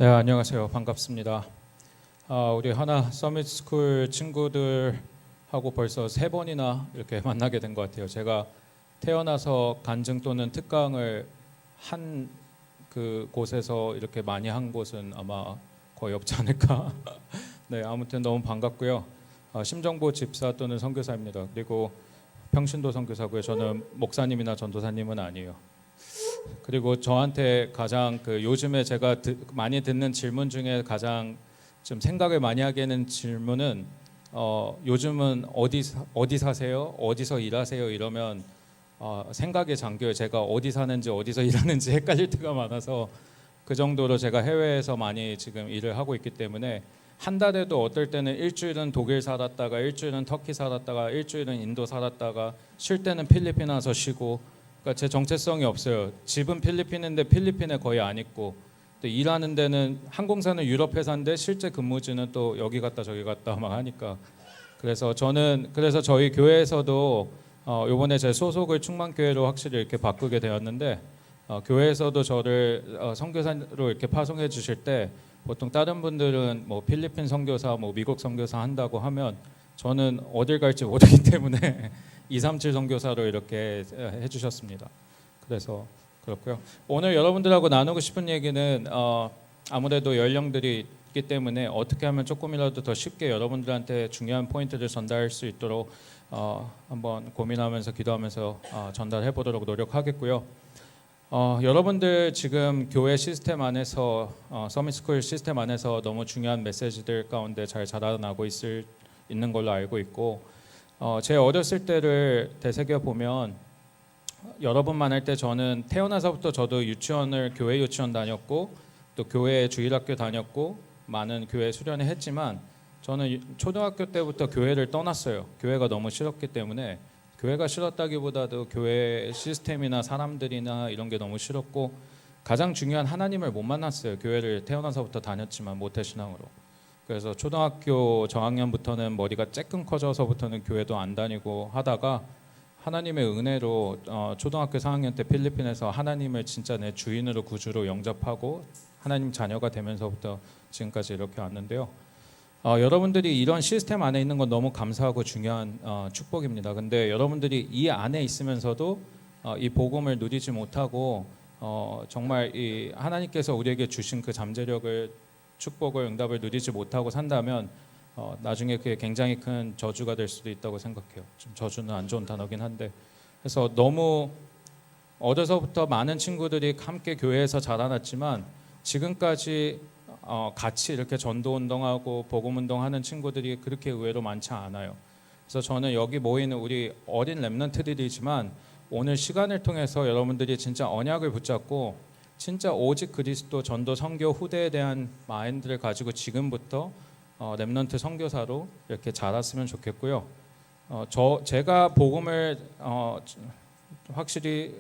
네, 안녕하세요. 반갑습니다. 우리 하나 서밋스쿨 친구들하고 벌써 3번이나 이렇게 만나게 된 것 같아요. 제가 태어나서 간증 또는 특강을 한 그 곳에서 이렇게 많이 한 곳은 아마 거의 없지 않을까. 네, 아무튼 너무 반갑고요. 심정보 집사 또는 선교사입니다. 그리고 평신도 선교사고요. 저는 목사님이나 전도사님은 아니에요. 그리고 저한테 가장 요즘에 제가 많이 듣는 질문 중에 가장 좀 생각을 많이 하게 하는 질문은 요즘은 어디 사세요? 어디서 일하세요? 이러면 생각에 잠겨요. 제가 어디 사는지 어디서 일하는지 헷갈릴 때가 많아서 그 정도로 제가 해외에서 많이 지금 일을 하고 있기 때문에 한 달에도 어떨 때는 일주일은 독일 살았다가 일주일은 터키 살았다가 일주일은 인도 살았다가 쉴 때는 필리핀 와서 쉬고, 그러니까 제 정체성이 없어요. 집은 필리핀인데 필리핀에 거의 안 있고, 또 일하는 데는 항공사는 유럽 회사인데 실제 근무지는 또 여기 갔다 저기 갔다 막 하니까. 그래서 저희 교회에서도 이번에 제 소속을 충만교회로 확실히 이렇게 바꾸게 되었는데, 교회에서도 저를 선교사로 이렇게 파송해 주실 때 보통 다른 분들은 뭐 필리핀 선교사, 뭐 미국 선교사 한다고 하면 저는 어딜 갈지 모르기 때문에 237 선교사로 이렇게 해주셨습니다. 그래서 그렇고요. 오늘 여러분들하고 나누고 싶은 얘기는 아무래도 연령들이 있기 때문에 어떻게 하면 조금이라도 더 쉽게 여러분들한테 중요한 포인트를 전달할 수 있도록 한번 고민하면서 기도하면서 전달해 보도록 노력하겠고요. 여러분들 지금 교회 시스템 안에서 서밋스쿨 시스템 안에서 너무 중요한 메시지들 가운데 잘 자라나고 있는 걸로 알고 있고, 제 어렸을 때를 되새겨 보면 여러분만 할 때 저는 태어나서부터 저도 교회 유치원 다녔고 또 교회 주일학교 다녔고 많은 교회 수련회 했지만 저는 초등학교 때부터 교회를 떠났어요. 교회가 너무 싫었기 때문에. 교회가 싫었다기보다도 교회 시스템이나 사람들이나 이런 게 너무 싫었고, 가장 중요한 하나님을 못 만났어요. 교회를 태어나서부터 다녔지만 모태신앙으로. 그래서 초등학교 저학년부터는 머리가 쬐끔 커져서부터는 교회도 안 다니고 하다가 하나님의 은혜로 초등학교 4학년 때 필리핀에서 하나님을 진짜 내 주인으로 구주로 영접하고 하나님 자녀가 되면서부터 지금까지 이렇게 왔는데요. 여러분들이 이런 시스템 안에 있는 건 너무 감사하고 중요한 축복입니다. 근데 여러분들이 이 안에 있으면서도 이 복음을 누리지 못하고 정말 이 하나님께서 우리에게 주신 그 잠재력을, 축복을, 응답을 누리지 못하고 산다면 나중에 그게 굉장히 큰 저주가 될 수도 있다고 생각해요. 좀 저주는 안 좋은 단어긴 한데, 그래서 너무 어려서부터 많은 친구들이 함께 교회에서 자라났지만 지금까지 같이 이렇게 전도 운동하고 복음 운동하는 친구들이 그렇게 의외로 많지 않아요. 그래서 저는 여기 모이는 우리 어린 렘넌트들이지만 오늘 시간을 통해서 여러분들이 진짜 언약을 붙잡고 진짜 오직 그리스도 전도 선교 후대에 대한 마인드를 가지고 지금부터 렘넌트 선교사로 이렇게 자랐으면 좋겠고요. 제가 복음을 확실히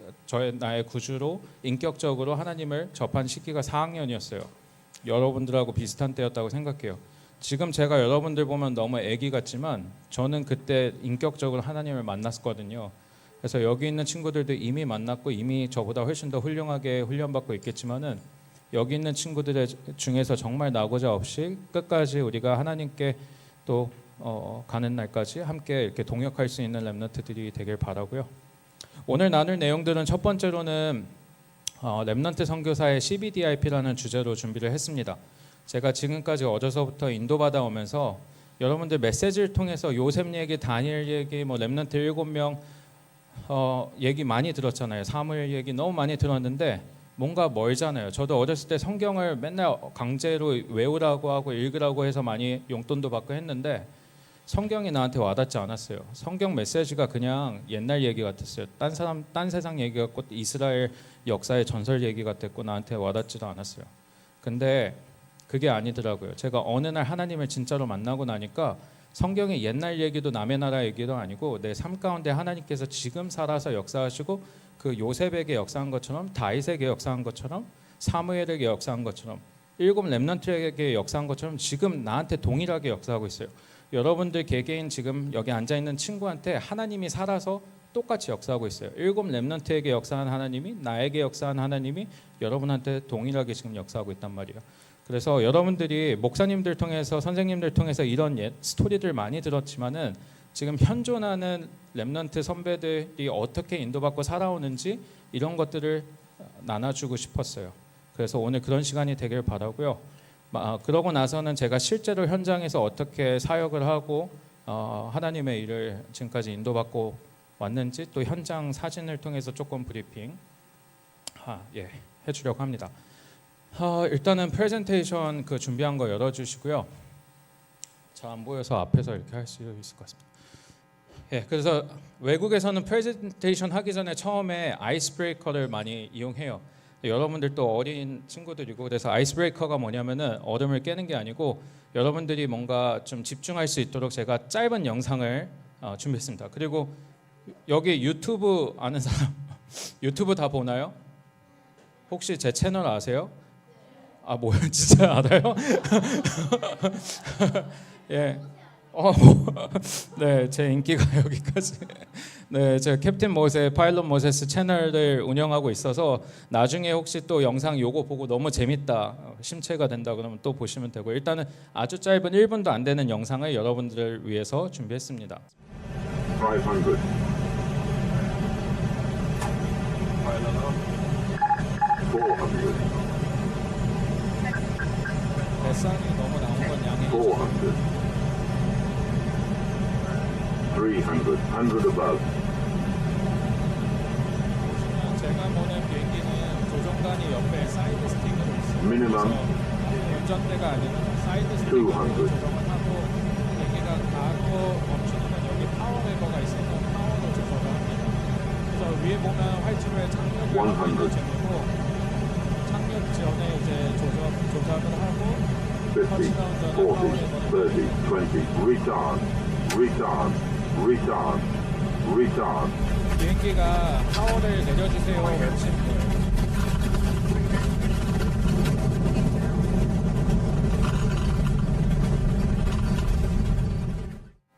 나의 구주로 인격적으로 하나님을 접한 시기가 4학년이었어요. 여러분들하고 비슷한 때였다고 생각해요. 지금 제가 여러분들 보면 너무 애기 같지만 저는 그때 인격적으로 하나님을 만났거든요. 그래서 여기 있는 친구들도 이미 만났고 이미 저보다 훨씬 더 훌륭하게 훈련받고 있겠지만은 여기 있는 친구들 중에서 정말 나고자 없이 끝까지 우리가 하나님께 또 가는 날까지 함께 이렇게 동역할 수 있는 렘넌트들이 되길 바라고요. 오늘 나눌 내용들은 첫 번째로는 렘넌트 선교사의 CBDIP라는 주제로 준비를 했습니다. 제가 지금까지 어려서부터 인도받아 오면서 여러분들 메시지를 통해서 요셉 얘기, 다니엘 얘기, 뭐 렘넌트 7명 얘기 많이 들었잖아요. 사무엘 얘기 너무 많이 들었는데 뭔가 멀잖아요. 저도 어렸을 때 성경을 맨날 강제로 외우라고 하고 읽으라고 해서 많이 용돈도 받고 했는데 성경이 나한테 와닿지 않았어요. 성경 메시지가 그냥 옛날 얘기 같았어요. 딴 세상 얘기 같고 이스라엘 역사의 전설 얘기 같았고 나한테 와닿지도 않았어요. 근데 그게 아니더라고요. 제가 어느 날 하나님을 진짜로 만나고 나니까 성경의 옛날 얘기도 남의 나라 얘기도 아니고 내 삶 가운데 하나님께서 지금 살아서 역사하시고 그 요셉에게 역사한 것처럼, 다윗에게 역사한 것처럼, 사무엘에게 역사한 것처럼, 7 렘넌트에게 역사한 것처럼 지금 나한테 동일하게 역사하고 있어요. 여러분들 개개인 지금 여기 앉아있는 친구한테 하나님이 살아서 똑같이 역사하고 있어요. 7 렘넌트에게 역사한 하나님이, 나에게 역사한 하나님이 여러분한테 동일하게 지금 역사하고 있단 말이에요. 그래서 여러분들이 목사님들 통해서 선생님들 통해서 이런 스토리들 많이 들었지만은 지금 현존하는 렘넌트 선배들이 어떻게 인도받고 살아오는지 이런 것들을 나눠주고 싶었어요. 그래서 오늘 그런 시간이 되길 바라고요. 그러고 나서는 제가 실제로 현장에서 어떻게 사역을 하고 하나님의 일을 지금까지 인도받고 왔는지 또 현장 사진을 통해서 조금 브리핑 해주려고 합니다. 일단은 프레젠테이션 준비한 거 열어주시고요. 잘 안 보여서 앞에서 이렇게 할 수 있을 것 같습니다. 그래서 외국에서는 프레젠테이션 하기 전에 처음에 아이스 브레이커를 많이 이용해요. 여러분들 또 어린 친구들이고 그래서 아이스 브레이커가 뭐냐면은 얼음을 깨는 게 아니고 여러분들이 뭔가 좀 집중할 수 있도록 제가 짧은 영상을 준비했습니다. 그리고 여기 유튜브 아는 사람 유튜브 다 보나요? 혹시 제 채널 아세요? 뭐야 진짜 알아요? 예. 네, 제 인기가 여기까지. 네, 제가 캡틴 모세, 파일럿 모세스 채널을 운영하고 있어서 나중에 혹시 또 영상 요거 보고 너무 재밌다, 심취가 된다 그러면 또 보시면 되고 일단은 아주 짧은 1분도 안 되는 영상을 여러분들을 위해서 준비했습니다. 500. 뱃살이 너무 나온 건 양해해 400. 300. 100 above. 제가 보는 비행기는 조종관이 옆에 사이드 스틱으로 있어요. Minimum. 운전대가 아니라 사이드 스틱으로 200. 조종을 하고 비행기가 가고 멈추면 여기 파워 레버가 있어서 파워로 조절을 합니다. 그래서 위에 보면 활주로에 착륙을 하고 있는 중이고 착륙 전에 이제 조작을 하고 50, 40, 30, 20. Retard. Retard. Retard. Retard. 비행기가 파워를 내려주세요 외치는 거예요.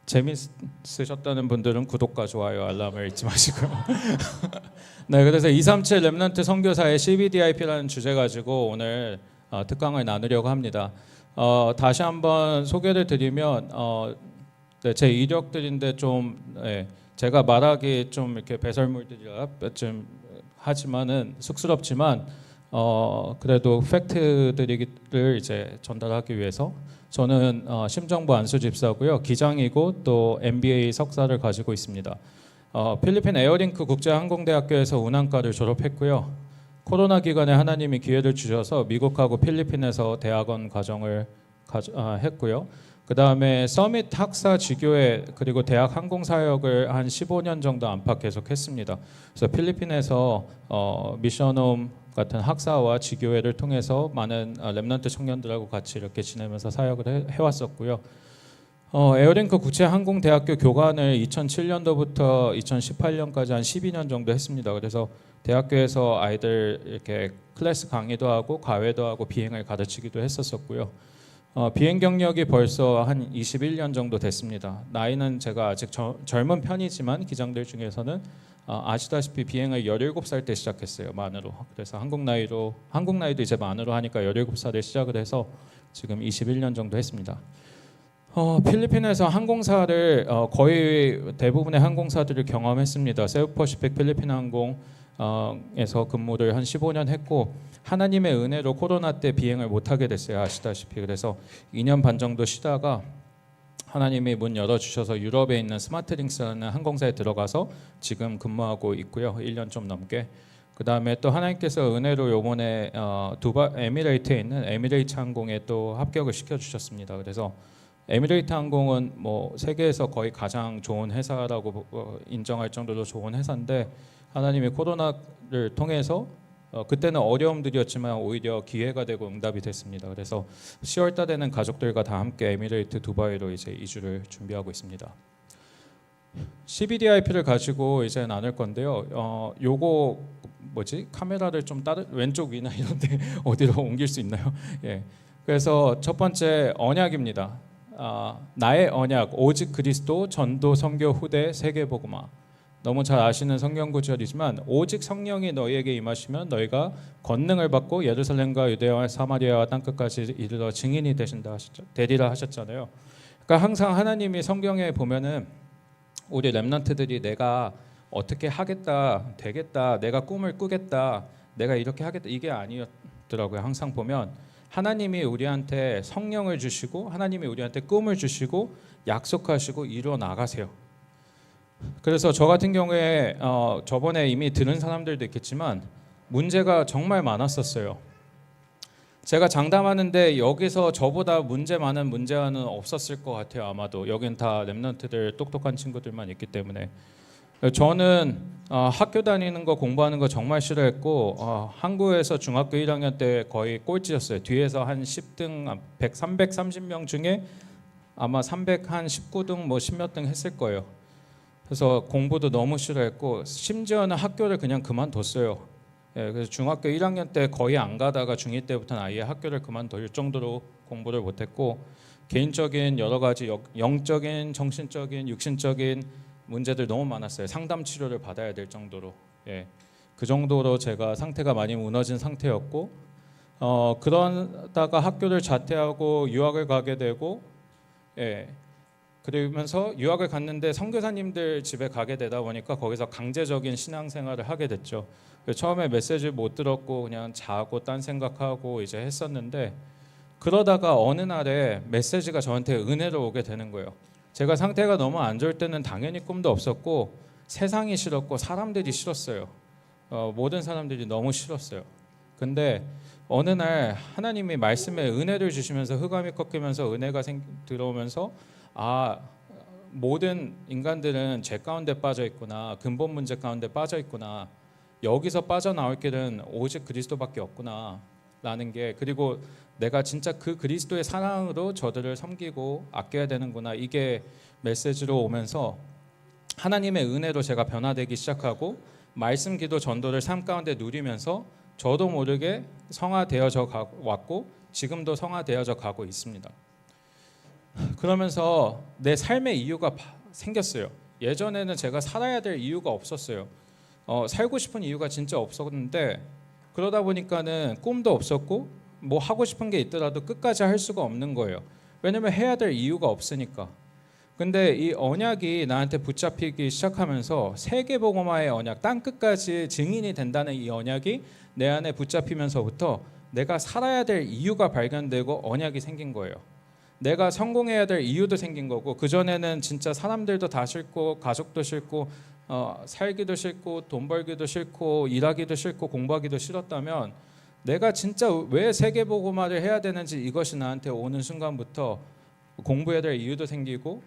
재밌으셨다는 분들은 구독과 좋아요 알람을 잊지 마시고요. 네, 그래서 237 렘넌트 선교사의 CBDIP라는 주제 가지고 오늘 특강을 나누려고 합니다. 다시 한번 소개를 드리면 네, 제 이력들인데 좀 제가 말하기 좀 이렇게 배설물들이라 좀 하지만은 쑥스럽지만 그래도 팩트들을 이제 전달하기 위해서 저는 심정부 안수 집사고요. 기장이고 또 MBA 석사를 가지고 있습니다. 필리핀 에어링크 국제항공대학교에서 운항과를 졸업했고요. 코로나 기간에 하나님이 기회를 주셔서 미국하고 필리핀에서 대학원 과정을 했고요. 그 다음에 서밋 학사 지교회 그리고 대학 항공사역을 한 15년 정도 안팎 계속했습니다. 그래서 필리핀에서 미션홈 같은 학사와 지교회를 통해서 많은 렘넌트 청년들하고 같이 이렇게 지내면서 사역을 해왔었고요. 에어링크 국제항공대학교 교관을 2007년도부터 2018년까지 한 12년 정도 했습니다. 그래서 대학교에서 아이들 이렇게 클래스 강의도 하고 과외도 하고 비행을 가르치기도 했었었고요. 비행 경력이 벌써 한 21년 정도 됐습니다. 나이는 제가 아직 젊은 편이지만 기장들 중에서는 아시다시피 비행을 17살 때 시작했어요. 만으로. 그래서 한국 나이도 이제 만으로 하니까 17살에 시작을 해서 지금 21년 정도 했습니다. 필리핀에서 항공사를 거의 대부분의 항공사들을 경험했습니다. 세우퍼시픽 필리핀 항공에서 근무를 한 15년 했고 하나님의 은혜로 코로나 때 비행을 못하게 됐어요. 아시다시피. 그래서 2년 반 정도 쉬다가 하나님이 문 열어주셔서 유럽에 있는 스마트링스라는 항공사에 들어가서 지금 근무하고 있고요. 1년 좀 넘게. 그 다음에 또 하나님께서 은혜로 요번에 에미레이트에 있는 에미레이트 항공에 또 합격을 시켜주셨습니다. 그래서 에미레이트 항공은 뭐 세계에서 거의 가장 좋은 회사라고 인정할 정도로 좋은 회사인데 하나님이 코로나를 통해서 그때는 어려움들이었지만 오히려 기회가 되고 응답이 됐습니다. 그래서 10월 달에는 가족들과 다 함께 에미레이트 두바이로 이제 이주를 준비하고 있습니다. CBDIP를 가지고 이제 나눌 건데요. 요거 카메라를 좀 왼쪽 위나 이런데 어디로 옮길 수 있나요? 예. 그래서 첫 번째 언약입니다. 나의 언약 오직 그리스도 전도 선교 후대 세계복음화. 너무 잘 아시는 성경 구절이지만 오직 성령이 너희에게 임하시면 너희가 권능을 받고 예루살렘과 유대와 사마리아와 땅끝까지 이르러 증인이 되리라 하셨잖아요. 그러니까 항상 하나님이 성경에 보면은 우리 렘넌트들이 내가 어떻게 하겠다, 되겠다, 내가 꿈을 꾸겠다, 내가 이렇게 하겠다 이게 아니었더라고요. 항상 보면 하나님이 우리한테 성령을 주시고 하나님이 우리한테 꿈을 주시고 약속하시고 이루어 나가세요. 그래서 저 같은 경우에 저번에 이미 들은 사람들도 있겠지만 문제가 정말 많았었어요. 제가 장담하는데 여기서 저보다 문제 많은 문제와는 없었을 것 같아요. 아마도 여긴 다 렘넌트들 똑똑한 친구들만 있기 때문에. 저는 학교 다니는 거 공부하는 거 정말 싫어했고 한국에서 중학교 1학년 때 거의 꼴찌였어요. 뒤에서 한 10등 330명 중에 아마 319등 뭐 10몇 등 했을 거예요. 그래서 공부도 너무 싫어했고 심지어는 학교를 그냥 그만뒀어요. 예, 그래서 중학교 1학년 때 거의 안 가다가 중2 때부터는 아예 학교를 그만둘 정도로 공부를 못했고 개인적인 여러 가지 영적인, 정신적인, 육신적인 문제들 너무 많았어요. 상담 치료를 받아야 될 정도로. 예, 그 정도로 제가 상태가 많이 무너진 상태였고 그러다가 학교를 자퇴하고 유학을 가게 되고 예, 그러면서 유학을 갔는데 선교사님들 집에 가게 되다 보니까 거기서 강제적인 신앙생활을 하게 됐죠. 처음에 메시지 못 들었고 그냥 자고 딴 생각하고 이제 했었는데 그러다가 어느 날에 메시지가 저한테 은혜로 오게 되는 거예요. 제가 상태가 너무 안 좋을 때는 당연히 꿈도 없었고 세상이 싫었고 사람들이 싫었어요. 모든 사람들이 너무 싫었어요. 근데 어느 날 하나님이 말씀에 은혜를 주시면서 흑암이 꺾이면서 은혜가 들어오면서 모든 인간들은 죄 가운데 빠져 있구나. 근본 문제 가운데 빠져 있구나. 여기서 빠져나올 길은 오직 그리스도밖에 없구나 라는 게, 그리고 내가 진짜 그 그리스도의 사랑으로 저들을 섬기고 아껴야 되는구나, 이게 메시지로 오면서 하나님의 은혜로 제가 변화되기 시작하고 말씀, 기도, 전도를 삶 가운데 누리면서 저도 모르게 성화되어져 왔고 지금도 성화되어져 가고 있습니다. 그러면서 내 삶의 이유가 생겼어요. 예전에는 제가 살아야 될 이유가 없었어요. 살고 싶은 이유가 진짜 없었는데 그러다 보니까는 꿈도 없었고 뭐 하고 싶은 게 있더라도 끝까지 할 수가 없는 거예요. 왜냐면 해야 될 이유가 없으니까. 근데 이 언약이 나한테 붙잡히기 시작하면서 세계복음화의 언약, 땅끝까지 증인이 된다는 이 언약이 내 안에 붙잡히면서부터 내가 살아야 될 이유가 발견되고 언약이 생긴 거예요. 내가 성공해야 될 이유도 생긴 거고, 그전에는 진짜 사람들도 다 싫고 가족도 싫고 살기도 싫고 돈 벌기도 싫고 일하기도 싫고 공부하기도 싫었다면 내가 진짜 왜 세계복음화를 해야 되는지 이것이 나한테 오는 순간부터 공부해야 될 이유도 생기고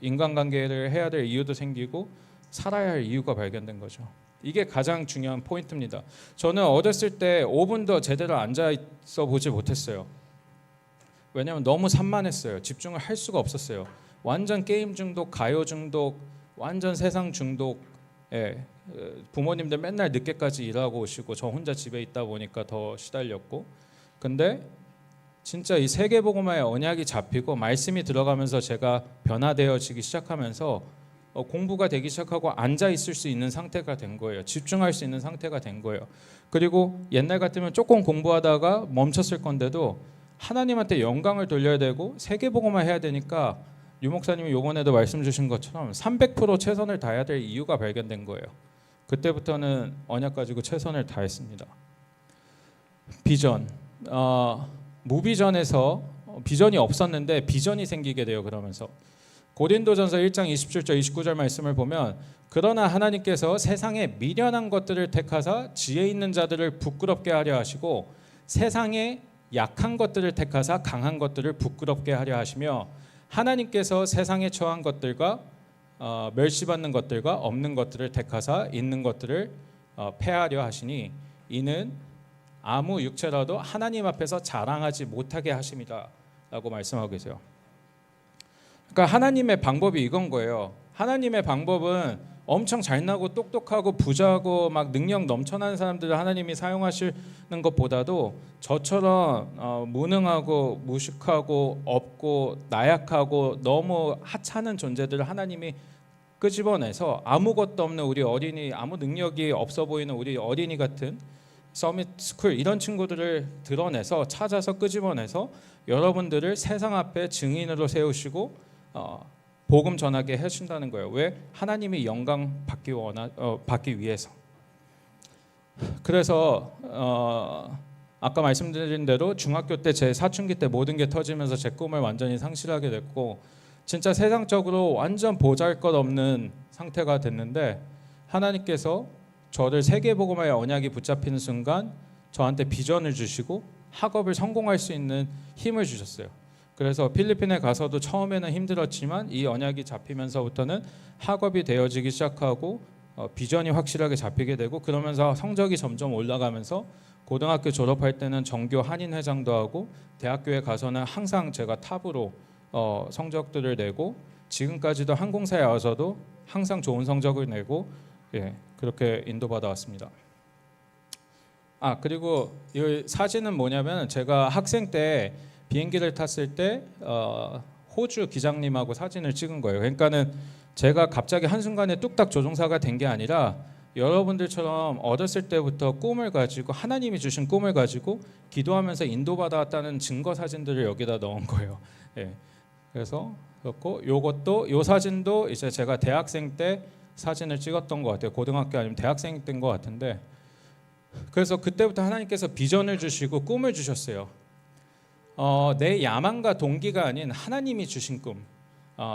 인간관계를 해야 될 이유도 생기고 살아야 할 이유가 발견된 거죠. 이게 가장 중요한 포인트입니다. 저는 어렸을 때 5분도 제대로 앉아 있어 보지 못했어요. 왜냐하면 너무 산만했어요. 집중을 할 수가 없었어요. 완전 게임 중독, 가요 중독, 완전 세상 중독. 예, 부모님들 맨날 늦게까지 일하고 오시고 저 혼자 집에 있다 보니까 더 시달렸고, 근데 진짜 이 세계복음화의 언약이 잡히고 말씀이 들어가면서 제가 변화되어지기 시작하면서 공부가 되기 시작하고 앉아 있을 수 있는 상태가 된 거예요. 집중할 수 있는 상태가 된 거예요. 그리고 옛날 같으면 조금 공부하다가 멈췄을 건데도 하나님한테 영광을 돌려야 되고 세계복음화 해야 되니까 유 목사님이 이번에도 말씀 주신 것처럼 300% 최선을 다해야 될 이유가 발견된 거예요. 그때부터는 언약 가지고 최선을 다했습니다. 비전, 무비전에서 비전이 없었는데 비전이 생기게 돼요. 그러면서 고린도전서 1장 27절 29절 말씀을 보면, 그러나 하나님께서 세상에 미련한 것들을 택하사 지혜 있는 자들을 부끄럽게 하려 하시고 세상에 약한 것들을 택하사 강한 것들을 부끄럽게 하려 하시며 하나님께서 세상에 처한 것들과 멸시받는 것들과 없는 것들을 택하사 있는 것들을 폐하려 하시니 이는 아무 육체라도 하나님 앞에서 자랑하지 못하게 하심이다 라고 말씀하고 계세요. 그러니까 하나님의 방법이 이건 거예요. 하나님의 방법은 엄청 잘나고 똑똑하고 부자고 막 능력 넘쳐나는 사람들을 하나님이 사용하시는 것보다도 저처럼 무능하고 무식하고 없고 나약하고 너무 하찮은 존재들을 하나님이 끄집어내서 아무것도 없는 우리 어린이, 아무 능력이 없어 보이는 우리 어린이 같은 서밋 스쿨 이런 친구들을 드러내서 찾아서 끄집어내서 여러분들을 세상 앞에 증인으로 세우시고 복음 전하게 해준다는 거예요. 왜? 하나님이 영광 받기 위해서. 그래서 아까 말씀드린 대로 중학교 때 제 사춘기 때 모든 게 터지면서 제 꿈을 완전히 상실하게 됐고 진짜 세상적으로 완전 보잘것없는 상태가 됐는데 하나님께서 저를 세계복음화의 언약이 붙잡히는 순간 저한테 비전을 주시고 학업을 성공할 수 있는 힘을 주셨어요. 그래서 필리핀에 가서도 처음에는 힘들었지만 이 언약이 잡히면서부터는 학업이 되어지기 시작하고 비전이 확실하게 잡히게 되고 그러면서 성적이 점점 올라가면서 고등학교 졸업할 때는 정교 한인회장도 하고 대학교에 가서는 항상 제가 탑으로 성적들을 내고 지금까지도 항공사에 와서도 항상 좋은 성적을 내고 그렇게 인도받아 왔습니다. 그리고 이 사진은 뭐냐면 제가 학생 때 비행기를 탔을 때 호주 기장님하고 사진을 찍은 거예요. 그러니까는 제가 갑자기 한순간에 뚝딱 조종사가 된 게 아니라 여러분들처럼 어렸을 때부터 꿈을 가지고 하나님이 주신 꿈을 가지고 기도하면서 인도받아왔다는 증거 사진들을 여기다 넣은 거예요. 그래서 그렇고 요 사진도 이제 제가 대학생 때 사진을 찍었던 것 같아요. 고등학교 아니면 대학생 때인 것 같은데 그래서 그때부터 하나님께서 비전을 주시고 꿈을 주셨어요. 내 야망과 동기가 아닌 하나님이 주신 꿈.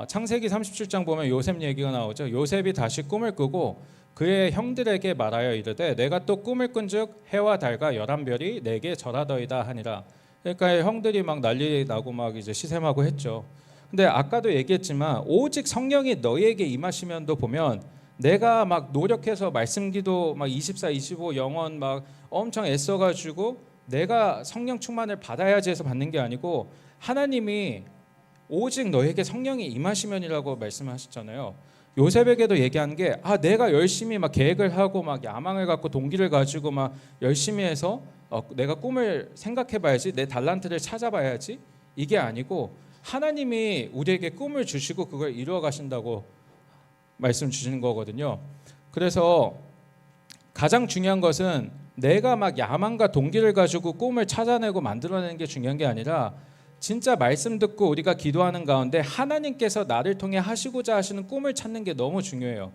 창세기 37장 보면 요셉 얘기가 나오죠. 요셉이 다시 꿈을 꾸고 그의 형들에게 말하여 이르되 내가 또 꿈을 꾼즉 해와 달과 11별이 내게 절하더이다 하니라. 그러니까 형들이 막 난리 나고 막 이제 시샘하고 했죠. 근데 아까도 얘기했지만 오직 성령이 너희에게 임하시면도 보면 내가 막 노력해서 말씀기도 막 24, 25 영원 막 엄청 애써가지고 내가 성령 충만을 받아야지 해서 받는 게 아니고 하나님이 오직 너에게 성령이 임하시면이라고 말씀하셨잖아요. 요셉에게도 얘기한 게 내가 열심히 막 계획을 하고 막 야망을 갖고 동기를 가지고 막 열심히 해서 내가 꿈을 생각해봐야지 내 달란트를 찾아봐야지 이게 아니고 하나님이 우리에게 꿈을 주시고 그걸 이루어 가신다고 말씀 주시는 거거든요. 그래서 가장 중요한 것은 내가 막 야망과 동기를 가지고 꿈을 찾아내고 만들어내는 게 중요한 게 아니라 진짜 말씀 듣고 우리가 기도하는 가운데 하나님께서 나를 통해 하시고자 하시는 꿈을 찾는 게 너무 중요해요.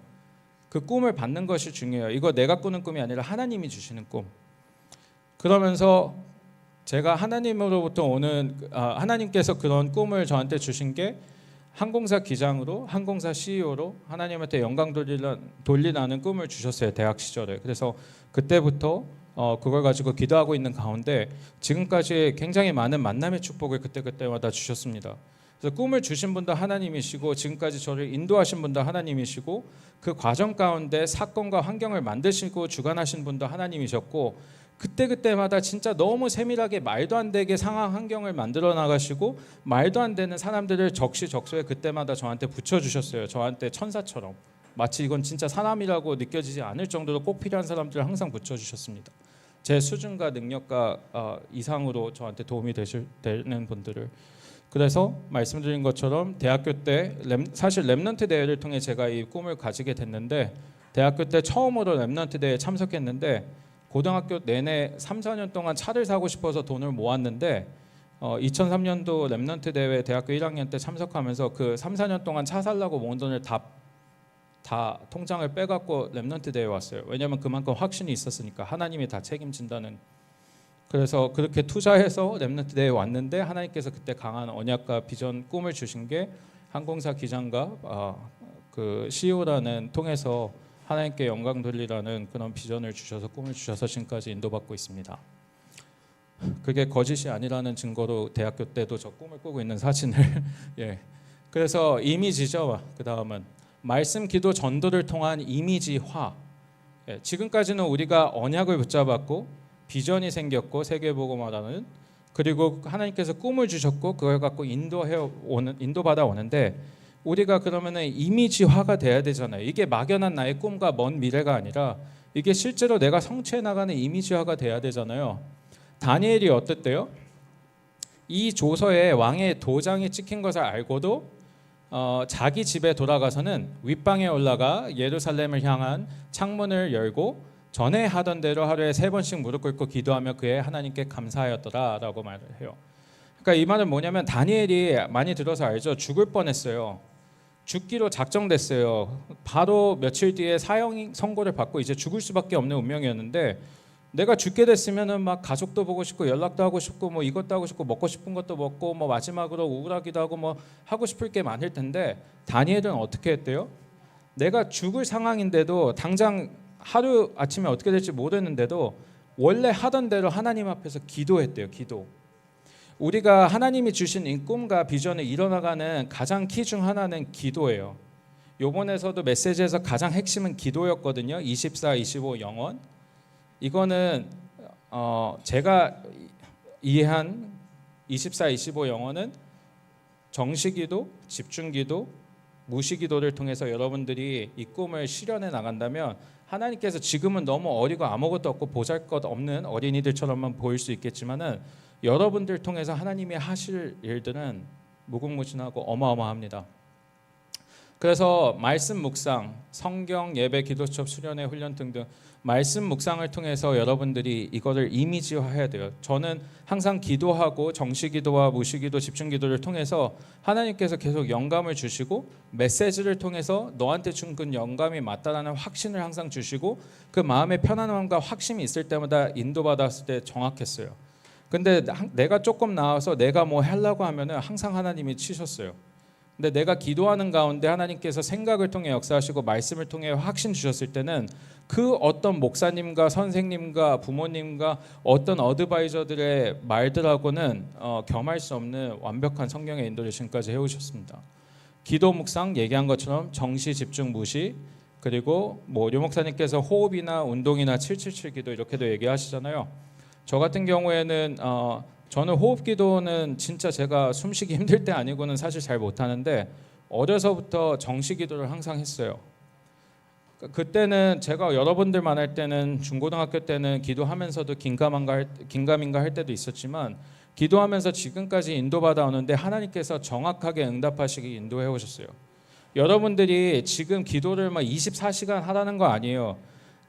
그 꿈을 받는 것이 중요해요. 이거 내가 꾸는 꿈이 아니라 하나님이 주시는 꿈. 그러면서 제가 하나님으로부터 오는 하나님께서 그런 꿈을 저한테 주신 게 항공사 기장으로 항공사 CEO로 하나님한테 영광 돌리라는 꿈을 주셨어요. 대학 시절에. 그래서 그때부터 그걸 가지고 기도하고 있는 가운데 지금까지 굉장히 많은 만남의 축복을 그때마다 주셨습니다. 그래서 꿈을 주신 분도 하나님이시고 지금까지 저를 인도하신 분도 하나님이시고 그 과정 가운데 사건과 환경을 만드시고 주관하신 분도 하나님이셨고 그때마다 진짜 너무 세밀하게 말도 안 되게 상황 환경을 만들어 나가시고 말도 안 되는 사람들을 적시적소에 그때마다 저한테 붙여주셨어요. 저한테 천사처럼 마치 이건 진짜 사람이라고 느껴지지 않을 정도로 꼭 필요한 사람들을 항상 붙여주셨습니다. 제 수준과 능력과 이상으로 저한테 도움이 되는 분들을. 그래서 말씀드린 것처럼 대학교 때 사실 렘넌트 대회를 통해 제가 이 꿈을 가지게 됐는데 대학교 때 처음으로 렘넌트 대회에 참석했는데 고등학교 내내 3, 4년 동안 차를 사고 싶어서 돈을 모았는데 2003년도 렘넌트 대회 대학교 1학년 때 참석하면서 그 3, 4년 동안 차 살라고 모은 돈을 다 통장을 빼갖고 렘넌트 대회에 왔어요. 왜냐하면 그만큼 확신이 있었으니까 하나님이 다 책임진다는. 그래서 그렇게 투자해서 렘넌트 대회에 왔는데 하나님께서 그때 강한 언약과 비전 꿈을 주신 게 항공사 기장과 그 CEO라는 통해서 하나님께 영광 돌리라는 그런 비전을 주셔서 꿈을 주셔서 지금까지 인도받고 있습니다. 그게 거짓이 아니라는 증거로 대학교 때도 저 꿈을 꾸고 있는 사진을 그래서 이미지죠. 그 다음은 말씀, 기도, 전도를 통한 이미지화. 지금까지는 우리가 언약을 붙잡았고 비전이 생겼고 세계복음화라는 그리고 하나님께서 꿈을 주셨고 그걸 갖고 인도받아 오는데 우리가 그러면은 이미지화가 돼야 되잖아요. 이게 막연한 나의 꿈과 먼 미래가 아니라 이게 실제로 내가 성취해 나가는 이미지화가 돼야 되잖아요. 다니엘이 어땠대요? 이 조서에 왕의 도장이 찍힌 것을 알고도 자기 집에 돌아가서는 윗방에 올라가 예루살렘을 향한 창문을 열고 전에 하던 대로 하루에 3번씩 무릎 꿇고 기도하며 그의 하나님께 감사하였더라라고 말을 해요. 그러니까 이 말은 뭐냐면 다니엘이 많이 들어서 알죠. 죽을 뻔했어요. 죽기로 작정됐어요. 바로 며칠 뒤에 사형 선고를 받고 이제 죽을 수밖에 없는 운명이었는데 내가 죽게 됐으면은 막 가족도 보고 싶고 연락도 하고 싶고 뭐 이것도 하고 싶고 먹고 싶은 것도 먹고 뭐 마지막으로 우울하기도 하고 뭐 하고 싶을 게 많을 텐데 다니엘은 어떻게 했대요? 내가 죽을 상황인데도 당장 하루 아침에 어떻게 될지 모르는데도 원래 하던 대로 하나님 앞에서 기도했대요. 기도. 우리가 하나님이 주신 이 꿈과 비전을 이뤄나가는 가장 키 중 하나는 기도예요. 요번에서도 메시지에서 가장 핵심은 기도였거든요. 24, 25 영원. 이거는 제가 이해한 24, 25 영원은 정시기도, 집중기도, 무시기도를 통해서 여러분들이 이 꿈을 실현해 나간다면 하나님께서 지금은 너무 어리고 아무것도 없고 보잘것없는 어린이들처럼만 보일 수 있겠지만은 여러분들 통해서 하나님이 하실 일들은 무궁무진하고 어마어마합니다. 그래서 말씀 묵상, 성경, 예배, 기도 수업, 수련회, 훈련 등등 말씀 묵상을 통해서 여러분들이 이거를 이미지화해야 돼요. 저는 항상 기도하고 정시기도와 무시기도, 집중기도를 통해서 하나님께서 계속 영감을 주시고 메시지를 통해서 너한테 준 그 영감이 맞다라는 확신을 항상 주시고 그 마음의 편안함과 확신이 있을 때마다 인도받았을 때 정확했어요. 근데 내가 조금 나와서 내가 뭐 하려고 하면은 항상 하나님이 치셨어요. 근데 내가 기도하는 가운데 하나님께서 생각을 통해 역사하시고 말씀을 통해 확신 주셨을 때는 그 어떤 목사님과 선생님과 부모님과 어떤 어드바이저들의 말들하고는 겸할 수 없는 완벽한 성경의 인도를 지금까지 해오셨습니다. 기도 묵상 얘기한 것처럼 정시, 집중, 무시, 그리고 뭐 류 목사님께서 호흡이나 운동이나 777 기도 이렇게도 얘기하시잖아요. 저 같은 경우에는 저는 호흡 기도는 진짜 제가 숨쉬기 힘들 때 아니고는 사실 잘 못하는데 어려서부터 정시 기도를 항상 했어요. 그때는 제가 여러분들 만날 때는 중고등학교 때는 기도하면서도 긴가민가 할 때도 있었지만 기도하면서 지금까지 인도받아 오는데 하나님께서 정확하게 응답하시기 인도해 오셨어요. 여러분들이 지금 기도를 막 24시간 하라는 거 아니에요.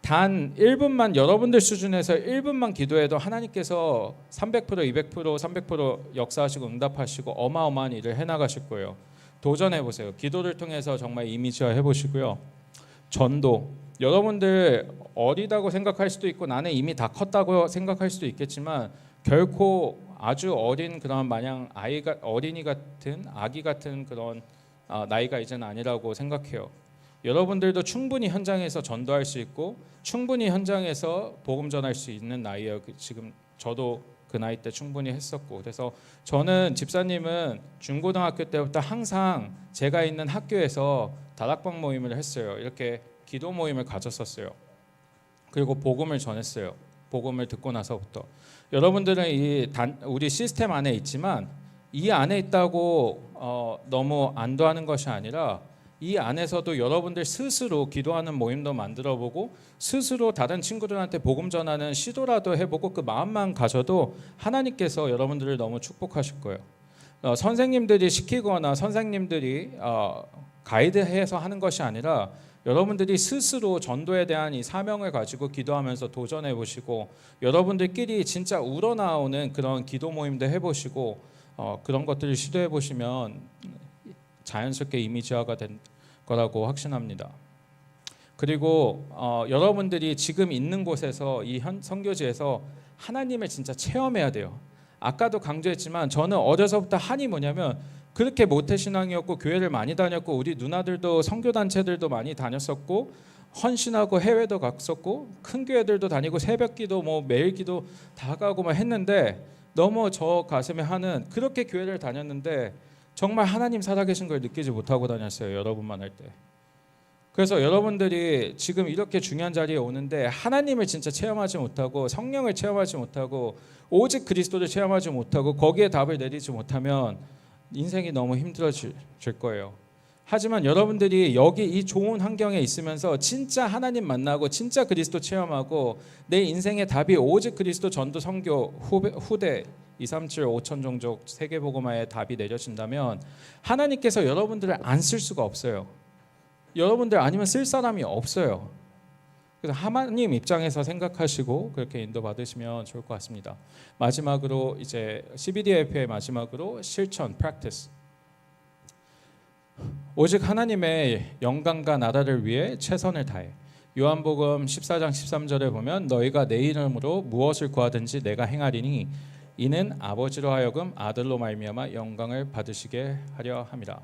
단 1분만 여러분들 수준에서 1분만 기도해도 하나님께서 300%, 200%, 300% 역사하시고 응답하시고 어마어마한 일을 해나가실 거예요. 도전해보세요. 기도를 통해서 정말 이미지화 해보시고요. 전도. 여러분들 어리다고 생각할 수도 있고 나는 이미 다 컸다고 생각할 수도 있겠지만 결코 아주 어린 그런 마냥 어린이 같은 아기 같은 그런 나이가 이제는 아니라고 생각해요. 여러분들도 충분히 현장에서 전도할 수 있고 충분히 현장에서 복음 전할 수 있는 나이예요. 지금 저도 그 나이 때 충분히 했었고 그래서 저는 집사님은 중고등학교 때부터 항상 제가 있는 학교에서 다락방 모임을 했어요. 이렇게 기도 모임을 가졌었어요. 그리고 복음을 전했어요. 복음을 듣고 나서부터 여러분들은 우리 시스템 안에 있지만 이 안에 있다고 너무 안도하는 것이 아니라 이 안에서도 여러분들 스스로 기도하는 모임도 만들어보고 스스로 다른 친구들한테 복음 전하는 시도라도 해보고 그 마음만 가져도 하나님께서 여러분들을 너무 축복하실 거예요. 선생님들이 시키거나 선생님들이 가이드해서 하는 것이 아니라 여러분들이 스스로 전도에 대한 이 사명을 가지고 기도하면서 도전해 보시고 여러분들끼리 진짜 우러나오는 그런 기도 모임도 해보시고 그런 것들을 시도해 보시면 자연스럽게 이미지화가 된 거라고 확신합니다. 그리고 여러분들이 지금 있는 곳에서 이 선교지에서 하나님을 진짜 체험해야 돼요. 아까도 강조했지만 저는 어려서부터 한이 뭐냐면 그렇게 모태신앙이었고 교회를 많이 다녔고 우리 누나들도 선교단체들도 많이 다녔었고 헌신하고 해외도 갔었고 큰 교회들도 다니고 새벽기도 뭐 매일기도 다 가고 막 했는데 너무 저 가슴에 한은 그렇게 교회를 다녔는데 정말 하나님 살아계신 걸 느끼지 못하고 다녔어요. 여러분만 할 때. 그래서 여러분들이 지금 이렇게 중요한 자리에 오는데 하나님을 진짜 체험하지 못하고 성령을 체험하지 못하고 오직 그리스도를 체험하지 못하고 거기에 답을 내리지 못하면 인생이 너무 힘들어질 거예요. 하지만 여러분들이 여기 이 좋은 환경에 있으면서 진짜 하나님 만나고 진짜 그리스도 체험하고 내 인생의 답이 오직 그리스도 전도 선교 후대 237 5천 종족 세계복음화의 답이 내려진다면 하나님께서 여러분들을 안 쓸 수가 없어요. 여러분들 아니면 쓸 사람이 없어요. 그래서 하나님 입장에서 생각하시고 그렇게 인도받으시면 좋을 것 같습니다. 마지막으로 이제 CBDIF의 마지막으로 실천, practice. 오직 하나님의 영광과 나라를 위해 최선을 다해. 요한복음 14장 13절에 보면 너희가 내 이름으로 무엇을 구하든지 내가 행하리니 이는 아버지로 하여금 아들로 말미암아 영광을 받으시게 하려 함이라.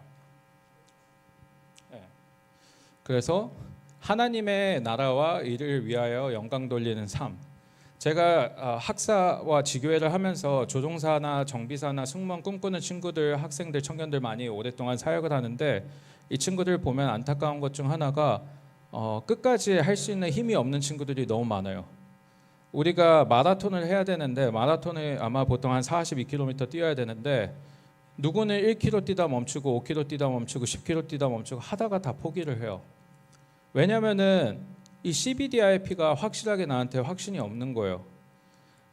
그래서 하나님의 나라와 일을 위하여 영광 돌리는 삶. 제가 학사와 지교회를 하면서 조종사나 정비사나 승무원 꿈꾸는 친구들, 학생들, 청년들 많이 오랫동안 사역을 하는데 이 친구들 보면 안타까운 것 중 하나가 끝까지 할 수 있는 힘이 없는 친구들이 너무 많아요. 우리가 마라톤을 해야 되는데 마라톤을 아마 보통 한 42km 뛰어야 되는데 누구는 1km 뛰다 멈추고 5km 뛰다 멈추고 10km 뛰다 멈추고 하다가 다 포기를 해요. 왜냐면은 이 CBDIP가 확실하게 나한테 확신이 없는 거예요.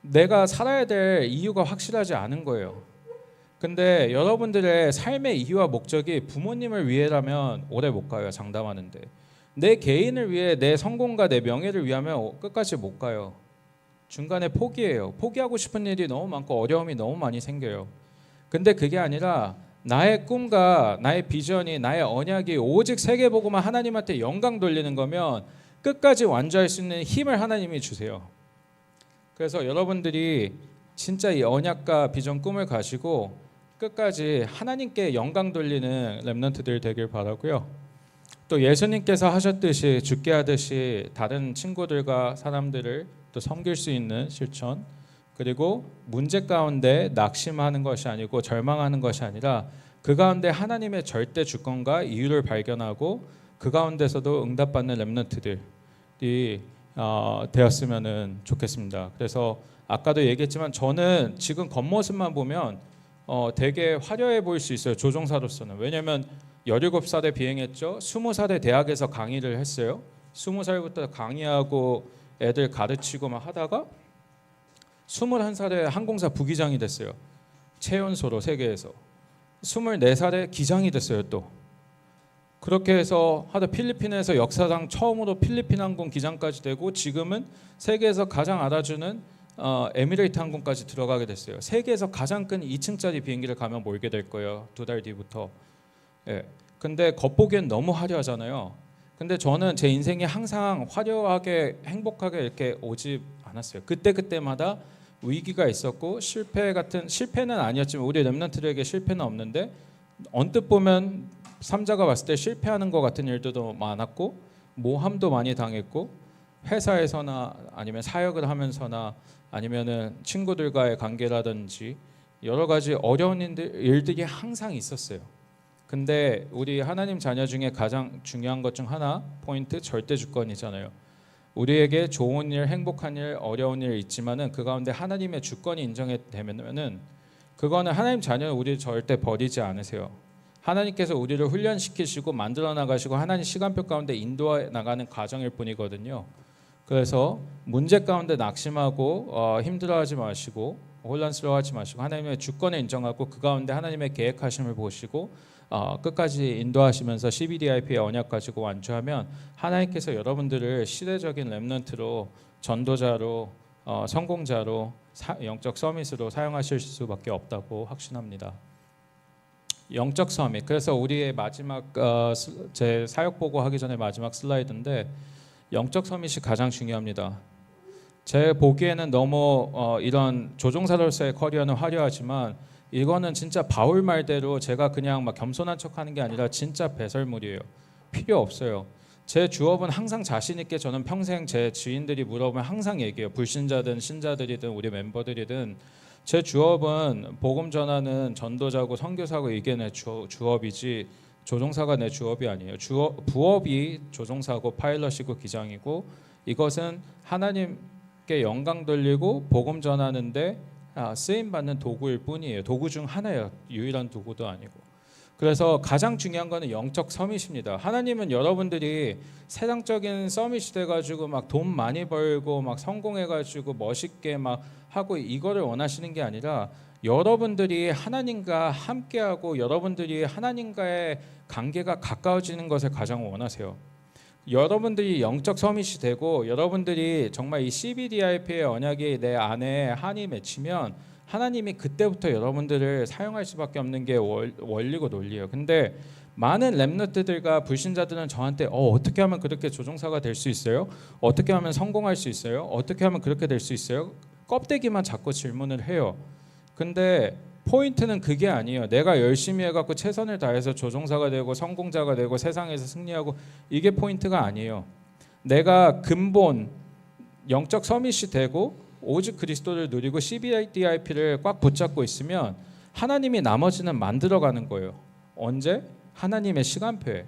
내가 살아야 될 이유가 확실하지 않은 거예요. 근데 여러분들의 삶의 이유와 목적이 부모님을 위해라면 오래 못 가요. 장담하는데 내 개인을 위해 내 성공과 내 명예를 위하면 끝까지 못 가요. 중간에 포기해요. 포기하고 싶은 일이 너무 많고 어려움이 너무 많이 생겨요. 근데 그게 아니라 나의 꿈과 나의 비전이 나의 언약이 오직 세계복음화 하나님한테 영광 돌리는 거면 끝까지 완주할 수 있는 힘을 하나님이 주세요. 그래서 여러분들이 진짜 이 언약과 비전 꿈을 가지고 끝까지 하나님께 영광 돌리는 렘넌트들 되길 바라고요. 또 예수님께서 하셨듯이 죽게 하듯이 다른 친구들과 사람들을 또 섬길 수 있는 실천, 그리고 문제 가운데 낙심하는 것이 아니고 절망하는 것이 아니라 그 가운데 하나님의 절대 주권과 이유를 발견하고 그 가운데서도 응답받는 렘넌트들이 되었으면 좋겠습니다. 그래서 아까도 얘기했지만 저는 지금 겉모습만 보면 되게 화려해 보일 수 있어요. 조종사로서는. 왜냐하면 17살에 비행했죠. 20살에 대학에서 강의를 했어요. 20살부터 강의하고 애들 가르치고 막 하다가 21살에 항공사 부기장이 됐어요. 최연소로 세계에서. 24살에 기장이 됐어요. 또 그렇게 해서 하다 필리핀에서 역사상 처음으로 필리핀 항공 기장까지 되고 지금은 세계에서 가장 알아주는 에미레이트 항공까지 들어가게 됐어요. 세계에서 가장 큰 2층짜리 비행기를 가면 몰게 될 거예요. 2달 뒤부터. 예. 근데 겉보기엔 너무 화려하잖아요. 근데 저는 제 인생이 항상 화려하게 행복하게 이렇게 오지 않았어요. 그때마다 위기가 있었고 실패는 아니었지만 우리 렘넌트들에게 실패는 없는데 언뜻 보면 삼자가 봤을 때 실패하는 것 같은 일들도 많았고 모함도 많이 당했고 회사에서나 아니면 사역을 하면서나 아니면은 친구들과의 관계라든지 여러 가지 어려운 일들이 항상 있었어요. 근데 우리 하나님 자녀 중에 가장 중요한 것 중 하나 포인트 절대 주권이잖아요. 우리에게 좋은 일, 행복한 일, 어려운 일 있지만은 그 가운데 하나님의 주권이 인정되면은 그거는 하나님 자녀는 우리 절대 버리지 않으세요. 하나님께서 우리를 훈련시키시고 만들어 나가시고 하나님 시간표 가운데 인도해 나가는 과정일 뿐이거든요. 그래서 문제 가운데 낙심하고 힘들어하지 마시고 혼란스러워하지 마시고 하나님의 주권을 인정하고 그 가운데 하나님의 계획하심을 보시고 끝까지 인도하시면서 CBDIP의 언약 가지고 완주하면 하나님께서 여러분들을 시대적인 렘넌트로 전도자로 성공자로 영적 서밋으로 사용하실 수밖에 없다고 확신합니다. 영적 서밋. 그래서 우리의 마지막 제 사역 보고 하기 전에 마지막 슬라이드인데 영적 서밋이 가장 중요합니다. 제 보기에는 너무 이런 조종사로서의 커리어는 화려하지만 이거는 진짜 바울 말대로 제가 그냥 막 겸손한 척하는 게 아니라 진짜 배설물이에요. 필요 없어요. 제 주업은 항상 자신 있게 저는 평생 제 지인들이 물어보면 항상 얘기해요. 불신자든 신자들이든 우리 멤버들이든 제 주업은 복음 전하는 전도자고 선교사고 이게 내 주업이지 조종사가 내 주업이 아니에요. 부업이 조종사고 파일럿이고 기장이고 이것은 하나님께 영광 돌리고 복음 전하는데 쓰임 받는 도구일 뿐이에요. 도구 중 하나예요. 유일한 도구도 아니고. 그래서 가장 중요한 거는 영적 서밋입니다. 하나님은 여러분들이 세상적인 서밋이 돼가지고 막 돈 많이 벌고 막 성공해가지고 멋있게 막 하고 이거를 원하시는 게 아니라 여러분들이 하나님과 함께하고 여러분들이 하나님과의 관계가 가까워지는 것을 가장 원하세요. 여러분들이 영적 서밋이 되고 여러분들이 정말 이 CBDIP의 언약이 내 안에 한이 맺히면 하나님이 그때부터 여러분들을 사용할 수밖에 없는 게 원리고 논리예요. 근데 많은 렘넌트들과 불신자들은 저한테 어떻게 하면 그렇게 조종사가 될 수 있어요? 어떻게 하면 성공할 수 있어요? 어떻게 하면 그렇게 될 수 있어요? 껍데기만 자꾸 질문을 해요. 근데 포인트는 그게 아니에요. 내가 열심히 해갖고 최선을 다해서 조종사가 되고 성공자가 되고 세상에서 승리하고 이게 포인트가 아니에요. 내가 근본 영적 서밋이 되고 오직 그리스도를 누리고 CBDIP를 꽉 붙잡고 있으면 하나님이 나머지는 만들어가는 거예요. 언제? 하나님의 시간표에.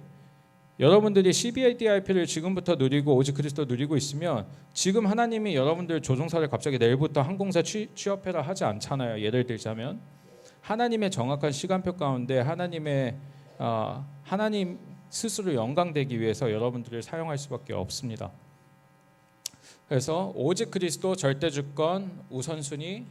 여러분들이 CBDIP를 지금부터 누리고 오직 그리스도 누리고 있으면 지금 하나님이 여러분들 조종사를 갑자기 내일부터 항공사 취업해라 하지 않잖아요. 예를 들자면 하나님의 정확한 시간표 가운데 하나님 스스로 영광되기 위해서 여러분들을 사용할 수밖에 없습니다. 그래서 오직 그리스도 절대 주권 우선순위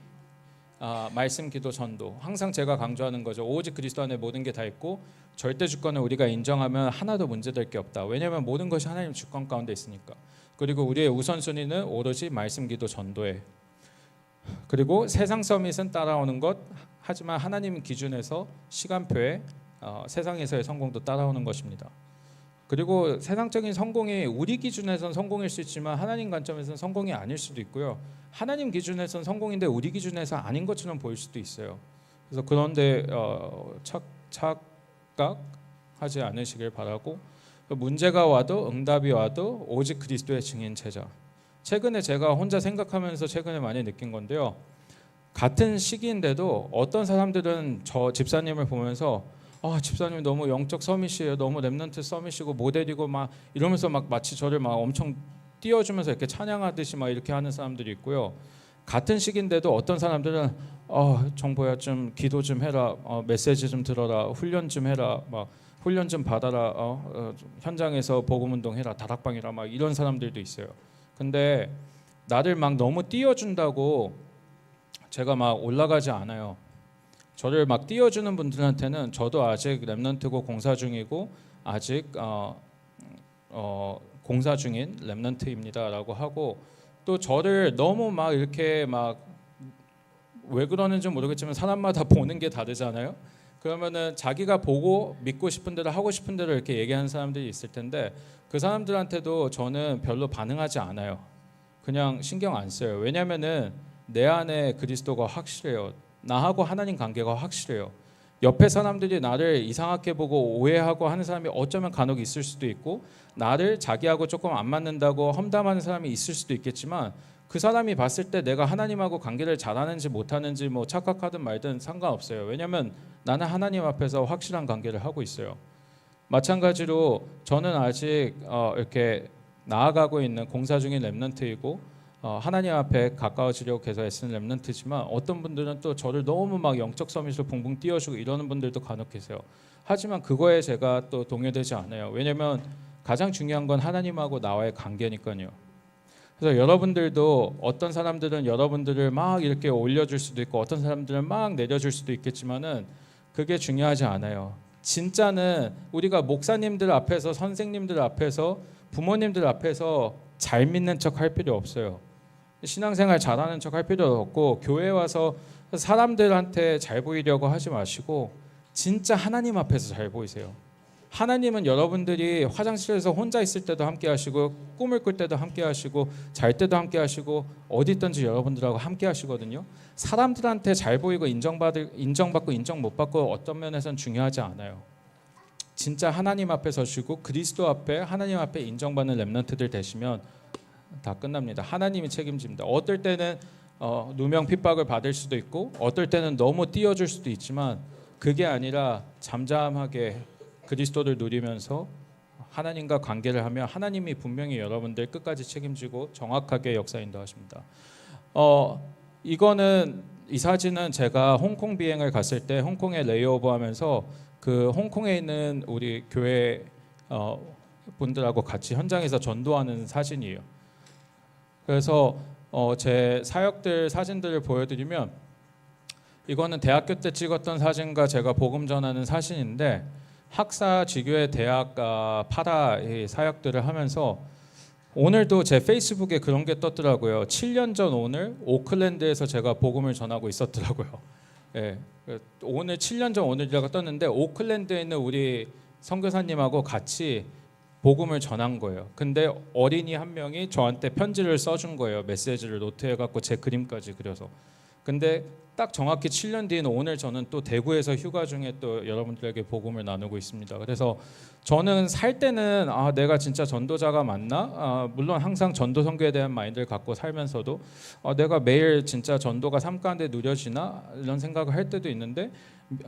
말씀 기도 전도 항상 제가 강조하는 거죠. 오직 그리스도 안에 모든 게 다 있고 절대 주권을 우리가 인정하면 하나도 문제될 게 없다. 왜냐하면 모든 것이 하나님 주권 가운데 있으니까. 그리고 우리의 우선순위는 오로지 말씀 기도 전도에. 그리고 세상 서밋은 따라오는 것 하지만 하나님 기준에서 시간표에 세상에서의 성공도 따라오는 것입니다. 그리고 세상적인 성공이 우리 기준에선 성공일 수 있지만 하나님 관점에서는 성공이 아닐 수도 있고요. 하나님 기준에서는 성공인데 우리 기준에서 아닌 것처럼 보일 수도 있어요. 그래서 그런데 착각하지 않으시길 바라고 문제가 와도 응답이 와도 오직 그리스도의 증인 제자. 최근에 제가 혼자 생각하면서 최근에 많이 느낀 건데요. 같은 시기인데도 어떤 사람들은 저 집사님을 보면서 집사님 너무 영적 서밋이에요. 너무 렘넌트 서밋이고 모델이고 막 이러면서 막 마치 저를 막 엄청 띄워주면서 이렇게 찬양하듯이 막 이렇게 하는 사람들이 있고요. 같은 시기인데도 어떤 사람들은 정보야 좀 기도 좀 해라, 메시지 좀 들어라, 훈련 좀 해라, 막 훈련 좀 받아라, 현장에서 복음 운동해라, 다락방이라 막 이런 사람들도 있어요. 근데 나를 막 너무 띄워준다고 제가 막 올라가지 않아요. 저를 막 띄워주는 분들한테는 저도 아직 렘넌트고 공사 중이고 아직 공사 중인 렘넌트입니다라고 하고 또 저를 너무 막 이렇게 막 왜 그러는지 모르겠지만 사람마다 보는 게 다르잖아요. 그러면은 자기가 보고 믿고 싶은 대로 하고 싶은 대로 이렇게 얘기하는 사람들이 있을 텐데 그 사람들한테도 저는 별로 반응하지 않아요. 그냥 신경 안 써요. 왜냐면은 내 안에 그리스도가 확실해요. 나하고 하나님 관계가 확실해요. 옆에 사람들이 나를 이상하게 보고 오해하고 하는 사람이 어쩌면 간혹 있을 수도 있고 나를 자기하고 조금 안 맞는다고 험담하는 사람이 있을 수도 있겠지만 그 사람이 봤을 때 내가 하나님하고 관계를 잘하는지 못하는지 뭐 착각하든 말든 상관없어요. 왜냐하면 나는 하나님 앞에서 확실한 관계를 하고 있어요. 마찬가지로 저는 아직 이렇게 나아가고 있는 공사 중인 렘넌트이고 하나님 앞에 가까워지려고 계속 애쓰는 렘넌트지만 어떤 분들은 또 저를 너무 막 영적 서밋으로 붕붕 띄워주고 이러는 분들도 간혹 계세요. 하지만 그거에 제가 또 동요되지 않아요. 왜냐하면 가장 중요한 건 하나님하고 나와의 관계니까요. 그래서 여러분들도 어떤 사람들은 여러분들을 막 이렇게 올려줄 수도 있고 어떤 사람들은 막 내려줄 수도 있겠지만은 그게 중요하지 않아요. 진짜는 우리가 목사님들 앞에서 선생님들 앞에서 부모님들 앞에서 잘 믿는 척 할 필요 없어요. 신앙생활 잘하는 척 할 필요 없고 교회 와서 사람들한테 잘 보이려고 하지 마시고 진짜 하나님 앞에서 잘 보이세요. 하나님은 여러분들이 화장실에서 혼자 있을 때도 함께 하시고 꿈을 꿀 때도 함께 하시고 잘 때도 함께 하시고 어디 있든지 여러분들하고 함께 하시거든요. 사람들한테 잘 보이고 인정받고 인정 못 받고 어떤 면에서는 중요하지 않아요. 진짜 하나님 앞에 서시고 그리스도 앞에 하나님 앞에 인정받는 렘넌트들 되시면 다 끝납니다. 하나님이 책임집니다. 어떨 때는 누명 핍박을 받을 수도 있고 어떨 때는 너무 띄워줄 수도 있지만 그게 아니라 잠잠하게 그리스도를 누리면서 하나님과 관계를 하며 하나님이 분명히 여러분들 끝까지 책임지고 정확하게 역사 인도하십니다. 이 사진은 제가 홍콩 비행을 갔을 때 홍콩에 레이오버하면서 그 홍콩에 있는 우리 교회 분들하고 같이 현장에서 전도하는 사진이에요. 그래서 제 사역들 사진들을 보여드리면 이거는 대학교 때 찍었던 사진과 제가 복음 전하는 사진인데 학사 지교회 대학 파라 사역들을 하면서 오늘도 제 페이스북에 그런 게 떴더라고요. 7년 전 오늘 오클랜드에서 제가 복음을 전하고 있었더라고요. 예, 오늘 7년 전 오늘이라고 떴는데 오클랜드에 있는 우리 선교사님하고 같이 복음을 전한 거예요. 근데 어린이 한 명이 저한테 편지를 써준 거예요. 메시지를 노트해갖고 제 그림까지 그려서. 근데 딱 정확히 7년 뒤인 오늘 저는 또 대구에서 휴가 중에 또 여러분들에게 복음을 나누고 있습니다. 그래서 저는 살 때는 내가 진짜 전도자가 맞나? 물론 항상 전도 선교에 대한 마인드를 갖고 살면서도 내가 매일 진짜 전도가 삶 가운데 누려지나? 이런 생각을 할 때도 있는데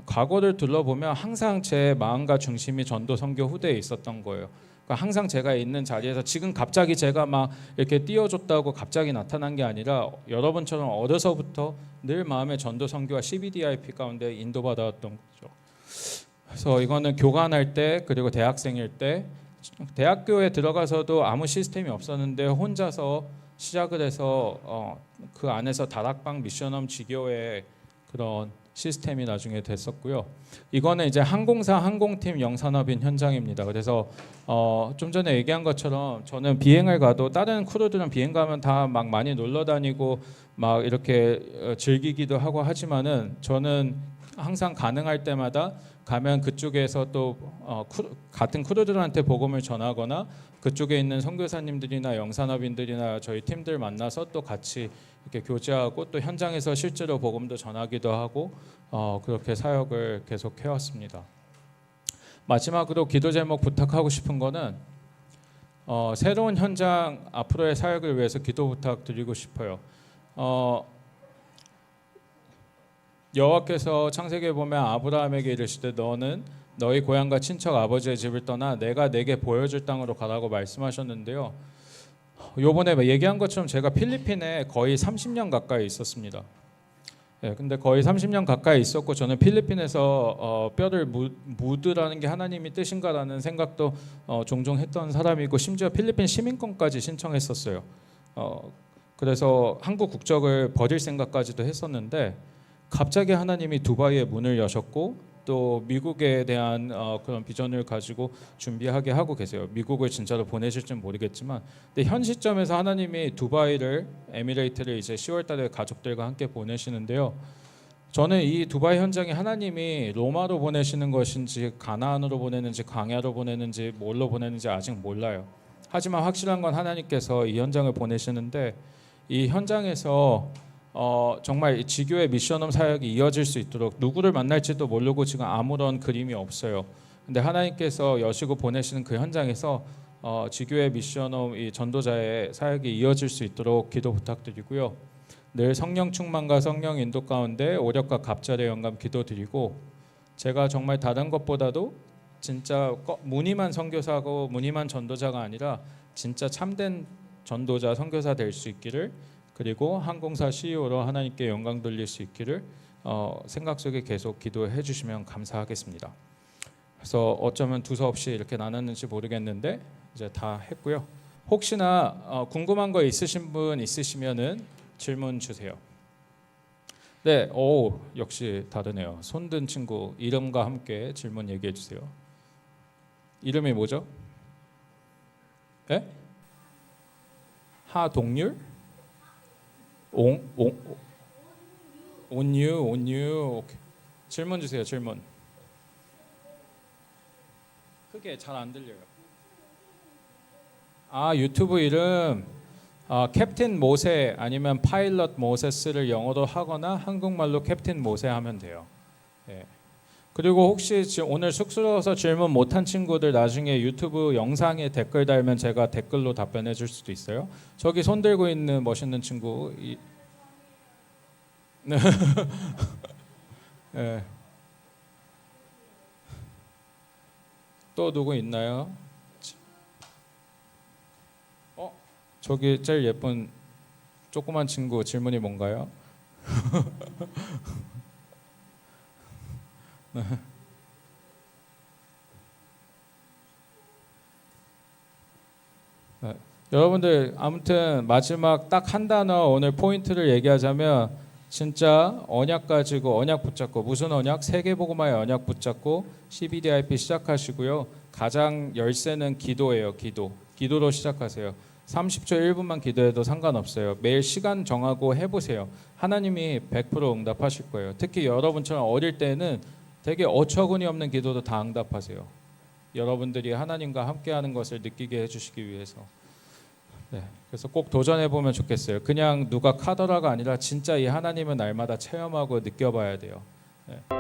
과거를 둘러보면 항상 제 마음과 중심이 전도 선교 후대에 있었던 거예요. 항상 제가 있는 자리에서 지금 갑자기 제가 막 이렇게 띄워줬다고 갑자기 나타난 게 아니라 여러분처럼 어려서부터 늘 마음의 전도 선교와 CBDIP 가운데 인도받아왔던 거죠. 그래서 이거는 교관할 때 그리고 대학생일 때 대학교에 들어가서도 아무 시스템이 없었는데 혼자서 시작을 해서 그 안에서 다락방 미션홈 지교의 그런 시스템이 나중에 됐었고요. 이거는 이제 항공사 항공팀 영산업인 현장입니다. 그래서 좀 전에 얘기한 것처럼 저는 비행을 가도 다른 크루들은 비행 가면 다 막 많이 놀러 다니고 막 이렇게 즐기기도 하고 하지만은 저는 항상 가능할 때마다 가면 그쪽에서 또 같은 크루들한테 복음을 전하거나 그쪽에 있는 선교사님들이나 영산업인들이나 저희 팀들 만나서 또 같이 이렇게 교제하고 또 현장에서 실제로 복음도 전하기도 하고 그렇게 사역을 계속 해왔습니다. 마지막으로 기도 제목 부탁하고 싶은 거는 새로운 현장 앞으로의 사역을 위해서 기도 부탁드리고 싶어요. 여호와께서 창세기에 보면 아브라함에게 이르시되 너는 너희 고향과 친척 아버지의 집을 떠나 내가 내게 보여줄 땅으로 가라고 말씀하셨는데요. 요번에 얘기한 것처럼 제가 필리핀에 거의 30년 가까이 있었습니다. 예, 근데 거의 30년 가까이 있었고 저는 필리핀에서 뼈를 묻으라는 게 하나님이 뜻인가라는 생각도 종종 했던 사람이고 심지어 필리핀 시민권까지 신청했었어요. 그래서 한국 국적을 버릴 생각까지도 했었는데 갑자기 하나님이 두바이의 문을 여셨고 또 미국에 대한 그런 비전을 가지고 준비하게 하고 계세요. 미국을 진짜로 보내실지는 모르겠지만 근데 현 시점에서 하나님이 두바이를 에미레이트를 이제 10월 달에 가족들과 함께 보내시는데요. 저는 이 두바이 현장에 하나님이 로마로 보내시는 것인지 가나안으로 보내는지 광야로 보내는지 뭘로 보내는지 아직 몰라요. 하지만 확실한 건 하나님께서 이 현장을 보내시는데 이 현장에서 정말 지교의 미션홈 사역이 이어질 수 있도록 누구를 만날지도 모르고 지금 아무런 그림이 없어요. 근데 하나님께서 여시고 보내시는 그 현장에서 지교의 미션홈 이 전도자의 사역이 이어질 수 있도록 기도 부탁드리고요. 늘 성령 충만과 성령 인도 가운데 오력과 갑절의 영감 기도드리고 제가 정말 다른 것보다도 진짜 무늬만 선교사고 무늬만 전도자가 아니라 진짜 참된 전도자 선교사 될 수 있기를 그리고 항공사 CEO로 하나님께 영광 돌릴 수 있기를 생각 속에 계속 기도해 주시면 감사하겠습니다. 그래서 어쩌면 두서없이 이렇게 나눴는지 모르겠는데 이제 다 했고요. 혹시나 궁금한 거 있으신 분 있으시면은 질문 주세요. 네, 역시 다르네요. 손든 친구 이름과 함께 질문 얘기해 주세요. 이름이 뭐죠? 네? 하동률? 온유. 오케이. 질문 주세요. 질문. 크게 잘 안 들려요. 유튜브 이름 캡틴 모세 아니면 파일럿 모세스를 영어로 하거나 한국말로 캡틴 모세 하면 돼요. 네. 그리고 혹시 오늘 쑥스러워서 질문 못한 친구들 나중에 유튜브 영상에 댓글 달면 제가 댓글로 답변해 줄 수도 있어요. 저기 손 들고 있는 멋있는 친구 네. 네. 또 누구 있나요? 저기 제일 예쁜 조그만 친구 질문이 뭔가요? 여러분들 아무튼 마지막 딱 한 단어 오늘 포인트를 얘기하자면 진짜 언약 가지고 언약 붙잡고 무슨 언약? 세계복음화의 언약 붙잡고 CBDIP 시작하시고요. 가장 열쇠는 기도예요. 기도로 시작하세요. 30초 1분만 기도해도 상관없어요. 매일 시간 정하고 해보세요. 하나님이 100% 응답하실 거예요. 특히 여러분처럼 어릴 때는 되게 어처구니 없는 기도도 다 응답하세요. 여러분들이 하나님과 함께하는 것을 느끼게 해주시기 위해서. 네, 그래서 꼭 도전해 보면 좋겠어요. 그냥 누가 카더라가 아니라 진짜 이 하나님은 날마다 체험하고 느껴봐야 돼요. 네.